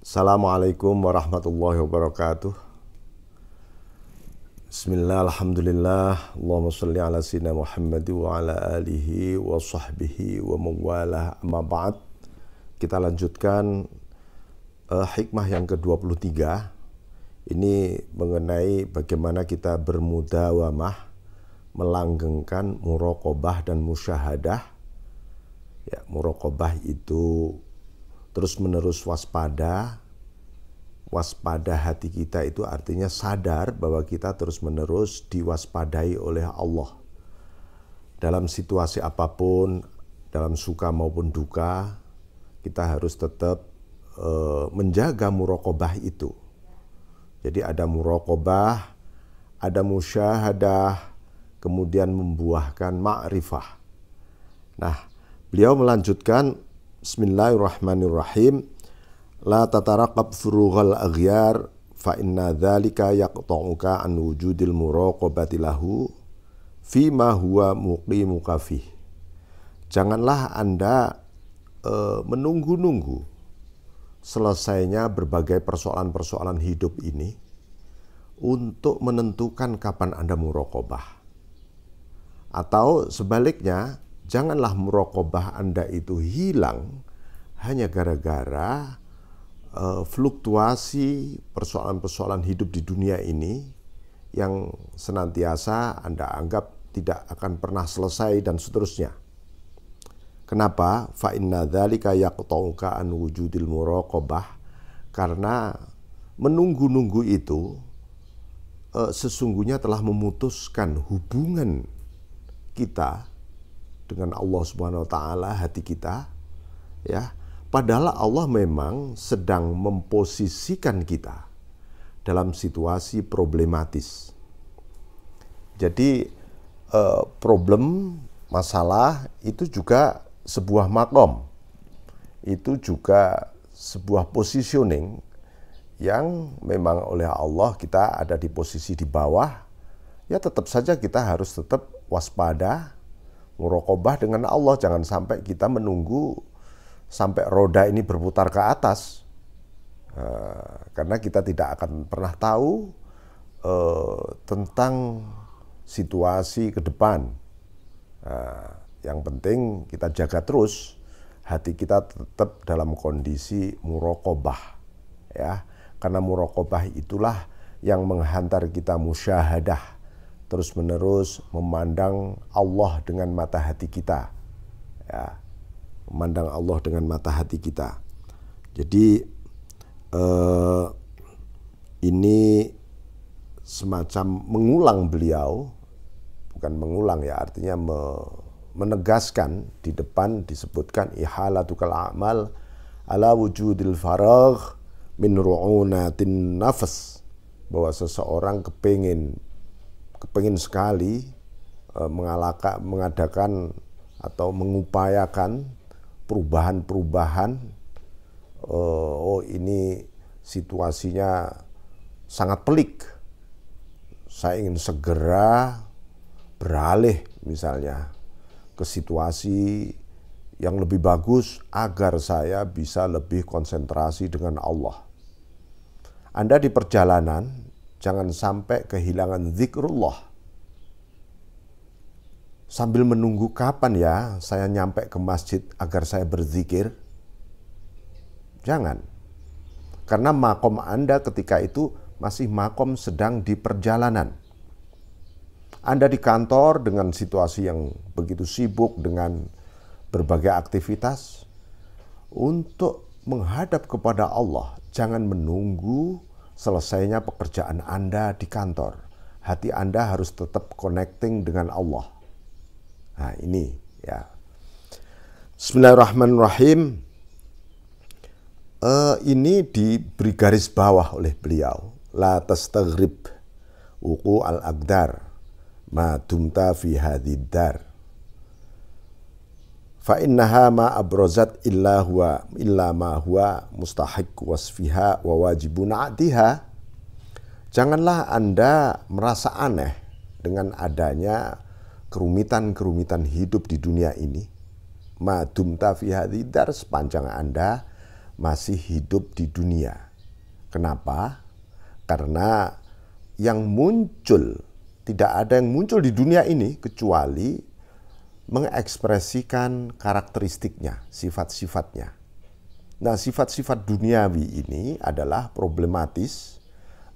Assalamualaikum warahmatullahi wabarakatuh. Bismillah, alhamdulillah, Allahumma salli ala sayyidina Muhammad wa ala alihi wa sahbihi wa mawalah, amma ba'd. Kita lanjutkan hikmah yang ke-23. Ini mengenai bagaimana kita bermudawamah, melanggengkan muraqabah dan musyahadah. Ya, muraqabah itu terus-menerus waspada hati kita, itu artinya sadar bahwa kita terus-menerus diwaspadai oleh Allah. Dalam situasi apapun, dalam suka maupun duka, kita harus tetap menjaga muraqabah itu. Jadi ada muraqabah, ada musyahadah, kemudian membuahkan ma'rifah. Nah, beliau melanjutkan, Bismillahirrahmanirrahim. La tataraqab furughal aghyar fa inna dzalika yaqta'uka an wujudil muraqabati lahu fima huwa muqimuka fih. Janganlah Anda menunggu-nunggu selesainya berbagai persoalan-persoalan hidup ini untuk menentukan kapan Anda muraqabah. Atau sebaliknya, janganlah muraqabah Anda itu hilang hanya gara-gara fluktuasi persoalan-persoalan hidup di dunia ini yang senantiasa Anda anggap tidak akan pernah selesai dan seterusnya. Kenapa? Fa inna dzalika yaqta'uka an wujudil muraqabah. Karena menunggu-nunggu itu sesungguhnya telah memutuskan hubungan kita dengan Allah Subhanahu wa taala, hati kita, ya. Padahal Allah memang sedang memposisikan kita dalam situasi problematis. Jadi problem, masalah itu juga sebuah makom. Itu juga sebuah positioning yang memang oleh Allah kita ada di posisi di bawah. Ya tetap saja kita harus tetap waspada, muraqabah dengan Allah. Jangan sampai kita menunggu sampai roda ini berputar ke atas, karena kita tidak akan pernah tahu tentang situasi ke depan. Yang penting kita jaga terus hati kita tetap dalam kondisi muraqabah, ya, karena muraqabah itulah yang menghantar kita musyahadah, terus menerus memandang Allah dengan mata hati kita, ya. Memandang Allah dengan mata hati kita. Jadi ini semacam mengulang beliau, bukan mengulang ya, artinya menegaskan. Di depan disebutkan ihalatukal a'mal ala wujudil faragh min ru'unatin nafas, bahwa seseorang kepingin sekali mengadakan atau mengupayakan perubahan-perubahan. Oh, ini situasinya sangat pelik, saya ingin segera beralih misalnya ke situasi yang lebih bagus agar saya bisa lebih konsentrasi dengan Allah. Anda di perjalanan jangan sampai kehilangan zikrullah. Sambil menunggu kapan ya saya nyampe ke masjid agar saya berzikir. Jangan. Karena makom Anda ketika itu masih makom sedang di perjalanan. Anda di kantor dengan situasi yang begitu sibuk dengan berbagai aktivitas. Untuk menghadap kepada Allah, jangan menunggu selesainya pekerjaan Anda di kantor. Hati Anda harus tetap connecting dengan Allah. Nah ini ya. Bismillahirrahmanirrahim. Ini diberi garis bawah oleh beliau. La tastaghrib wuqu al-aqdar ma dumta fi hadhid dar. Fa innaha ma abrozat illa ma huwa mustahiq wasfiha wa wajibun a'tiha. Janganlah Anda merasa aneh dengan adanya kerumitan-kerumitan hidup di dunia ini. Ma dumta fi hadhid dar, sepanjang Anda masih hidup di dunia. Kenapa? Karena yang muncul, tidak ada yang muncul di dunia ini kecuali mengekspresikan karakteristiknya, sifat-sifatnya. Nah, sifat-sifat duniawi ini adalah problematis,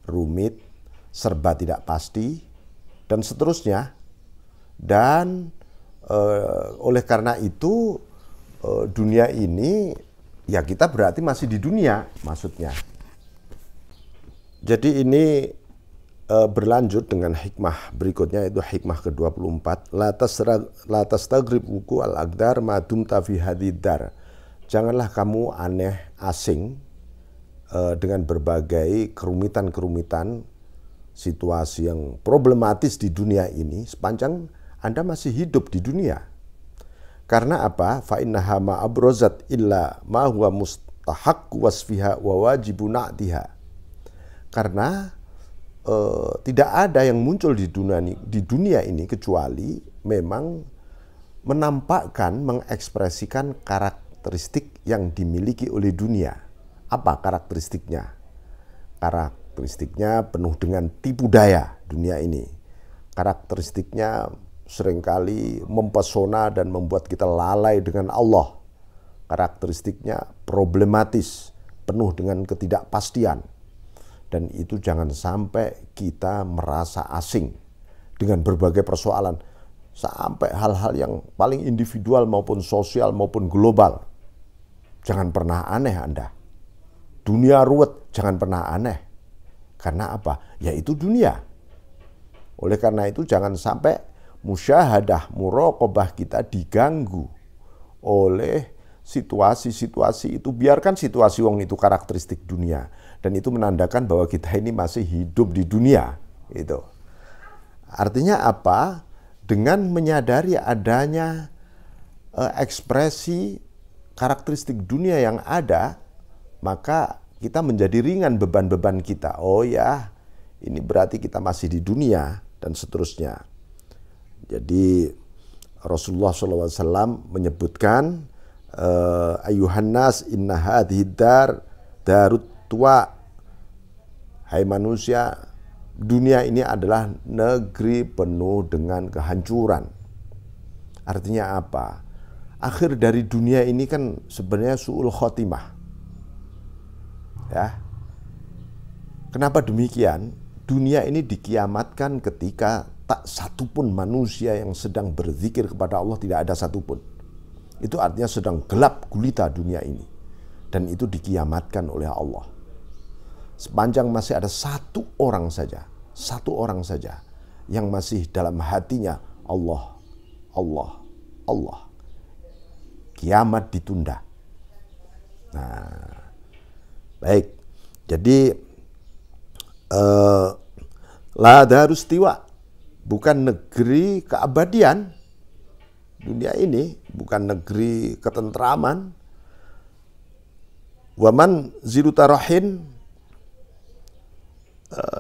rumit, serba tidak pasti, dan seterusnya. Dan oleh karena itu dunia ini, ya kita berarti masih di dunia maksudnya. Jadi ini berlanjut dengan hikmah berikutnya, itu hikmah ke-24. La tastagrib wuku al-aqdar ma dumta fi hadidar. Janganlah kamu asing dengan berbagai kerumitan-kerumitan situasi yang problematis di dunia ini sepanjang Anda masih hidup di dunia. Karena apa? Fa innaha ma abrozat illa ma huwa mustahaq wasfiha wa wajibu na'tiha. Karena tidak ada yang muncul di dunia ini kecuali memang menampakkan, mengekspresikan karakteristik yang dimiliki oleh dunia. Apa karakteristiknya? Karakteristiknya penuh dengan tipu daya dunia ini. Karakteristiknya seringkali mempesona dan membuat kita lalai dengan Allah. Karakteristiknya problematis, penuh dengan ketidakpastian. Dan itu jangan sampai kita merasa asing dengan berbagai persoalan, sampai hal-hal yang paling individual maupun sosial maupun global. Jangan pernah aneh Anda. Dunia ruwet, jangan pernah aneh. Karena apa? Ya itu dunia. Oleh karena itu jangan sampai musyahadah, muraqabah kita diganggu oleh situasi-situasi itu. Biarkan situasi wong itu karakteristik dunia. Dan itu menandakan bahwa kita ini masih hidup di dunia. Itu. Artinya apa? Dengan menyadari adanya ekspresi karakteristik dunia yang ada, maka kita menjadi ringan beban-beban kita. Oh ya, ini berarti kita masih di dunia dan seterusnya. Jadi Rasulullah SAW menyebutkan, ayuhan nas inna hadhihi dar darut tua. Hai manusia, dunia ini adalah negeri penuh dengan kehancuran. Artinya apa? Akhir dari dunia ini kan sebenarnya su'ul khotimah. Ya. Kenapa demikian? Dunia ini dikiamatkan ketika tak satupun manusia yang sedang berzikir kepada Allah, tidak ada satupun. Itu artinya sedang gelap gulita dunia ini. Dan itu dikiamatkan oleh Allah. Sepanjang masih ada satu orang saja yang masih dalam hatinya Allah, Allah, Allah, kiamat ditunda. Nah, baik. Jadi la darus tiwa, bukan negeri keabadian. Dunia ini bukan negeri ketentraman. Waman zirutarahin,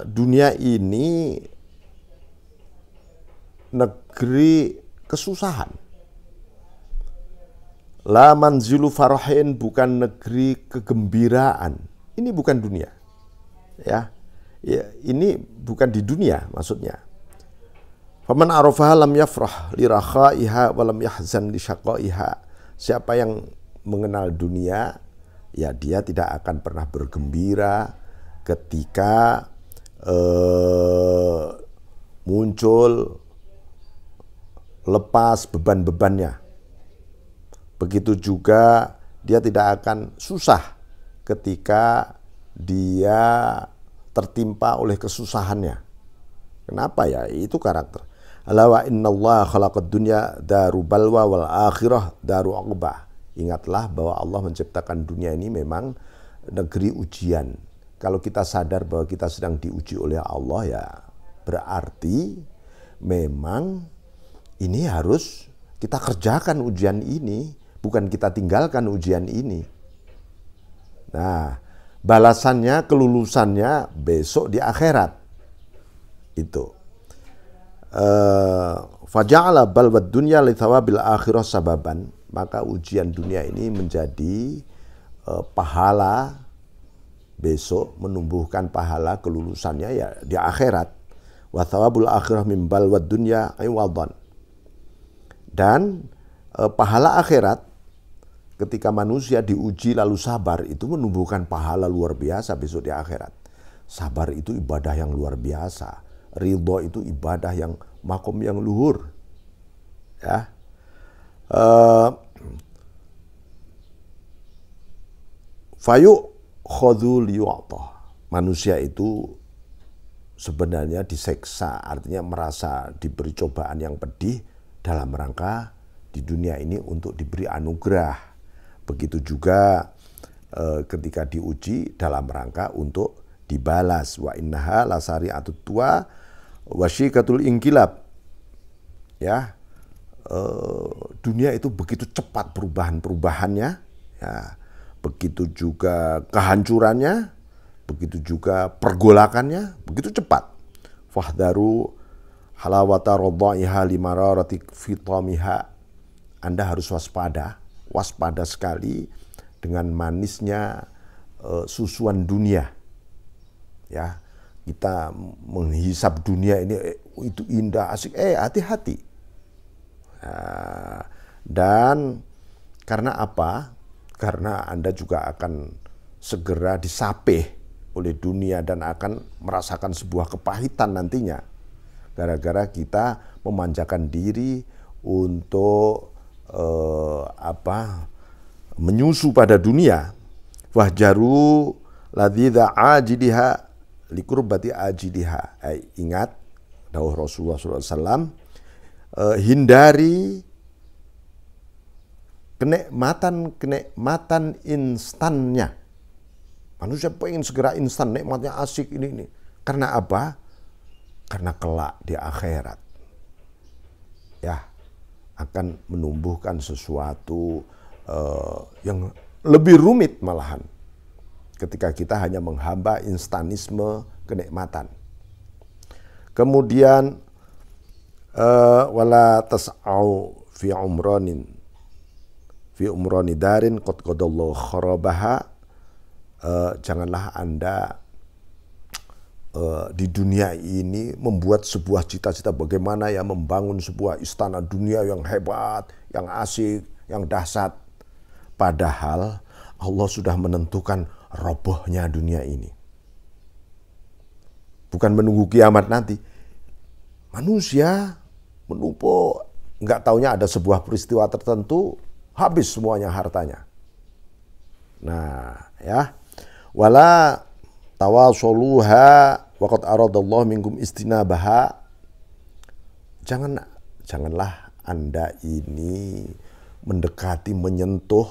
dunia ini negeri kesusahan. La manzilu farahin, bukan negeri kegembiraan. Ini bukan dunia. Ya, ini bukan di dunia maksudnya. Faman arafaha lam yafrah li rakhaiha wa lam yahzan li syaqaiha. Siapa yang mengenal dunia, ya dia tidak akan pernah bergembira ketika muncul, lepas beban-bebannya. Begitu juga dia tidak akan susah ketika dia tertimpa oleh kesusahannya. Kenapa ya? Itu karakter. Ala wa innallaha khalaqad dunya daru balwa wal akhirah daru uqbah. Ingatlah bahwa Allah menciptakan dunia ini memang negeri ujian. Kalau kita sadar bahwa kita sedang diuji oleh Allah, ya berarti memang ini harus kita kerjakan ujian ini, bukan kita tinggalkan ujian ini. Nah, balasannya, kelulusannya besok di akhirat. Itu. Faja'ala balwad dunya li thawabil akhirah sababan. Maka ujian dunia ini menjadi pahala besok, menumbuhkan pahala kelulusannya ya di akhirat. Wa thawabul akhirah min balwad dunya iwadan. Dan pahala akhirat ketika manusia diuji lalu sabar itu menumbuhkan pahala luar biasa besok di akhirat. Sabar itu ibadah yang luar biasa. Ridho itu ibadah yang makom yang luhur. Ya. Fayu khadul yu'ta. Manusia itu sebenarnya diseksa, artinya merasa diberi cobaan yang pedih dalam rangka di dunia ini untuk diberi anugerah. Begitu juga ketika diuji dalam rangka untuk dibalas. Wa innaha lasari'atut tua wasyikatul inqilab. Ya. Dunia itu begitu cepat perubahannya, ya. Begitu juga kehancurannya, begitu juga pergolakannya, begitu cepat. Fahdharu halawata radha'iha limararati fitamiha. Anda harus waspada sekali dengan manisnya susuan dunia. Ya, kita menghisap dunia ini itu indah, asik. Hati-hati. Dan karena apa? Karena Anda juga akan segera disapih oleh dunia dan akan merasakan sebuah kepahitan nantinya. Gara-gara kita memanjakan diri untuk menyusu pada dunia. Wahjaru ladidha ajidiha likurbati ajidiha. Ingat dawuh Rasulullah SAW, hindari kenikmatan instannya. Manusia pengen segera instan, nikmatnya asik ini. Karena apa? Karena kelak di akhirat ya akan menumbuhkan sesuatu yang lebih rumit malahan ketika kita hanya menghamba instanisme kenikmatan. Kemudian wala tas'au fi umrani darin qad qadallahu kharabaha. Janganlah Anda di dunia ini membuat sebuah cita-cita bagaimana ya membangun sebuah istana dunia yang hebat, yang asik, yang dahsyat. Padahal Allah sudah menentukan robohnya dunia ini. Bukan menunggu kiamat nanti. Manusia menumpuk, nggak taunya ada sebuah peristiwa tertentu, habis semuanya hartanya. Nah, ya. Wala tawasoluha waqad aradallahu minkum istinabaha. Janganlah Anda ini mendekati, menyentuh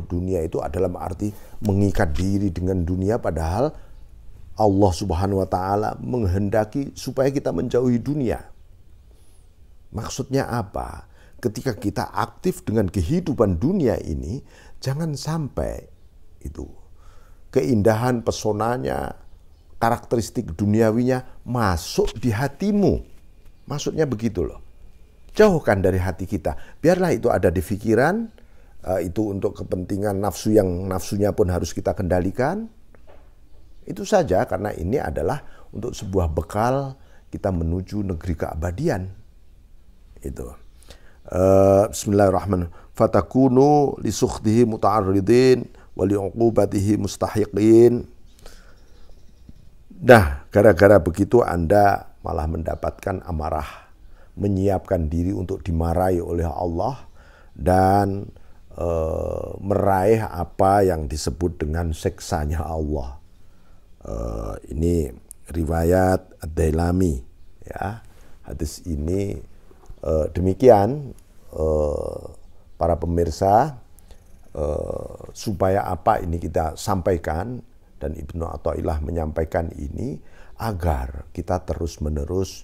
dunia itu dalam arti mengikat diri dengan dunia, padahal Allah Subhanahu wa taala menghendaki supaya kita menjauhi dunia. Maksudnya apa? Ketika kita aktif dengan kehidupan dunia ini, jangan sampai itu keindahan, pesonanya, karakteristik duniawinya masuk di hatimu. Maksudnya begitu loh. Jauhkan dari hati kita. Biarlah itu ada di pikiran, itu untuk kepentingan nafsu yang nafsunya pun harus kita kendalikan. Itu saja, karena ini adalah untuk sebuah bekal kita menuju negeri keabadian. Itu. Bismillahirrahmanirrahim. Fatakunu lisukhdihi muta'arridin wali'uqubatihi mustahiqin. Nah, gara-gara begitu Anda malah mendapatkan amarah, menyiapkan diri untuk dimarahi oleh Allah dan meraih apa yang disebut dengan seksanya Allah. Ini riwayat Ad-Dailami, ya. Hadis ini demikian para pemirsa. Supaya apa ini kita sampaikan, dan Ibnu Athaillah menyampaikan ini agar kita terus-menerus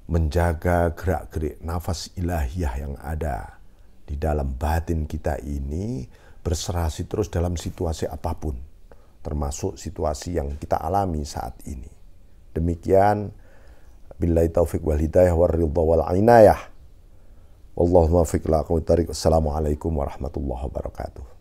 menjaga gerak-gerik nafas ilahiyah yang ada di dalam batin kita ini, berserasi terus dalam situasi apapun, termasuk situasi yang kita alami saat ini. Demikian, billahi taufiq wal hidayah war ridha wal inayah. Wallahu muwaffiq ila aqwamit thariq. Assalamualaikum warahmatullahi wabarakatuh.